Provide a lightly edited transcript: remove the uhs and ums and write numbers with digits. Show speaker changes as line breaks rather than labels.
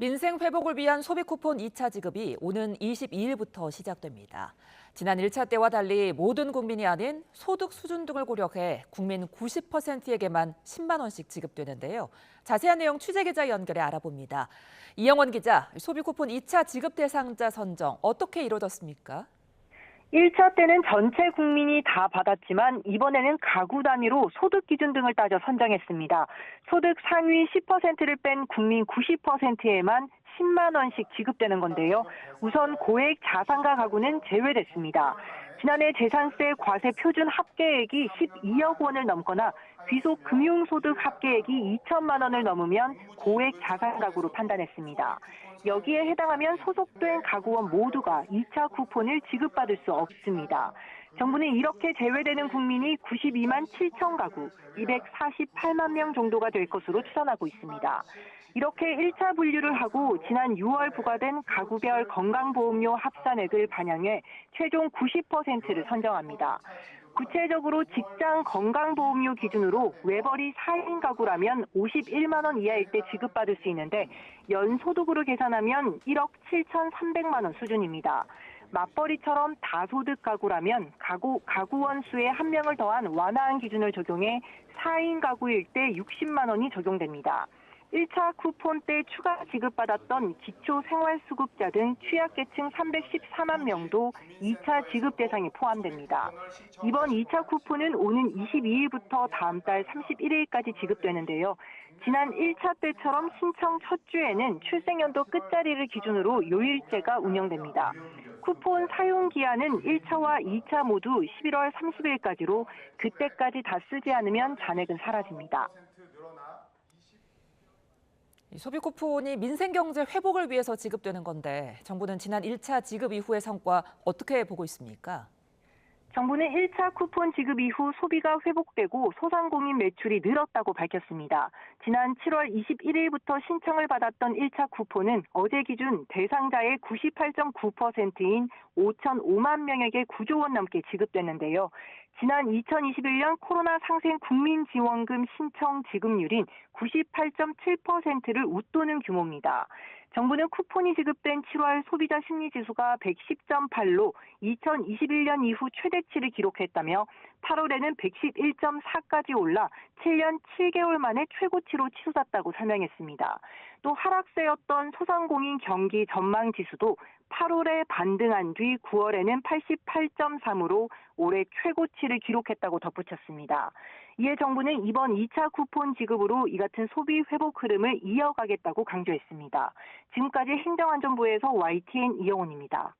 민생 회복을 위한 소비 쿠폰 2차 지급이 오는 22일부터 시작됩니다. 지난 1차 때와 달리 모든 국민이 아닌 소득 수준 등을 고려해 국민 90%에게만 10만 원씩 지급되는데요. 자세한 내용 취재기자 연결해 알아봅니다. 이영원 기자, 소비 쿠폰 2차 지급 대상자 선정 어떻게 이루어졌습니까?
1차 때는 전체 국민이 다 받았지만 이번에는 가구 단위로 소득 기준 등을 따져 선정했습니다. 소득 상위 10%를 뺀 국민 90%에만 10만 원씩 지급되는 건데요. 우선 고액 자산가 가구는 제외됐습니다. 지난해 재산세 과세 표준 합계액이 12억 원을 넘거나 귀속 금융소득 합계액이 2천만 원을 넘으면 고액 자산 가구로 판단했습니다. 여기에 해당하면 소속된 가구원 모두가 2차 쿠폰을 지급받을 수 없습니다. 정부는 이렇게 제외되는 국민이 92만 7천 가구, 248만 명 정도가 될 것으로 추산하고 있습니다. 이렇게 1차 분류를 하고 지난 6월 부과된 가구별 건강보험료 합산액을 반영해 최종 90%를 선정합니다. 구체적으로 직장 건강보험료 기준으로 외벌이 4인 가구라면 51만 원 이하일 때 지급받을 수 있는데 연소득으로 계산하면 1억 7,300만 원 수준입니다. 맞벌이처럼 다소득 가구라면 가구원 수에 한 명을 더한 완화한 기준을 적용해 4인 가구일 때 60만 원이 적용됩니다. 1차 쿠폰 때 추가 지급받았던 기초생활수급자 등 취약계층 314만 명도 2차 지급 대상에 포함됩니다. 이번 2차 쿠폰은 오는 22일부터 다음 달 31일까지 지급되는데요. 지난 1차 때처럼 신청 첫 주에는 출생연도 끝자리를 기준으로 요일제가 운영됩니다. 쿠폰 사용 기한은 1차와 2차 모두 11월 30일까지로 그때까지 다 쓰지 않으면 잔액은 사라집니다.
소비 쿠폰이 민생 경제 회복을 위해서 지급되는 건데 정부는 지난 1차 지급 이후의 성과 어떻게 보고 있습니까?
정부는 1차 쿠폰 지급 이후 소비가 회복되고 소상공인 매출이 늘었다고 밝혔습니다. 지난 7월 21일부터 신청을 받았던 1차 쿠폰은 어제 기준 대상자의 98.9%인 5,005만 명에게 9조 원 넘게 지급됐는데요. 지난 2021년 코로나 상생 국민지원금 신청 지급률인 98.7%를 웃도는 규모입니다. 정부는 쿠폰이 지급된 7월 소비자 심리지수가 110.8로 2021년 이후 최대치를 기록했다며 8월에는 111.4까지 올라 7년 7개월 만에 최고치로 치솟았다고 설명했습니다. 또 하락세였던 소상공인 경기 전망 지수도 8월에 반등한 뒤 9월에는 88.3으로 올해 최고치를 기록했다고 덧붙였습니다. 이에 정부는 이번 2차 쿠폰 지급으로 이 같은 소비 회복 흐름을 이어가겠다고 강조했습니다. 지금까지 행정안전부에서 YTN 이영훈입니다.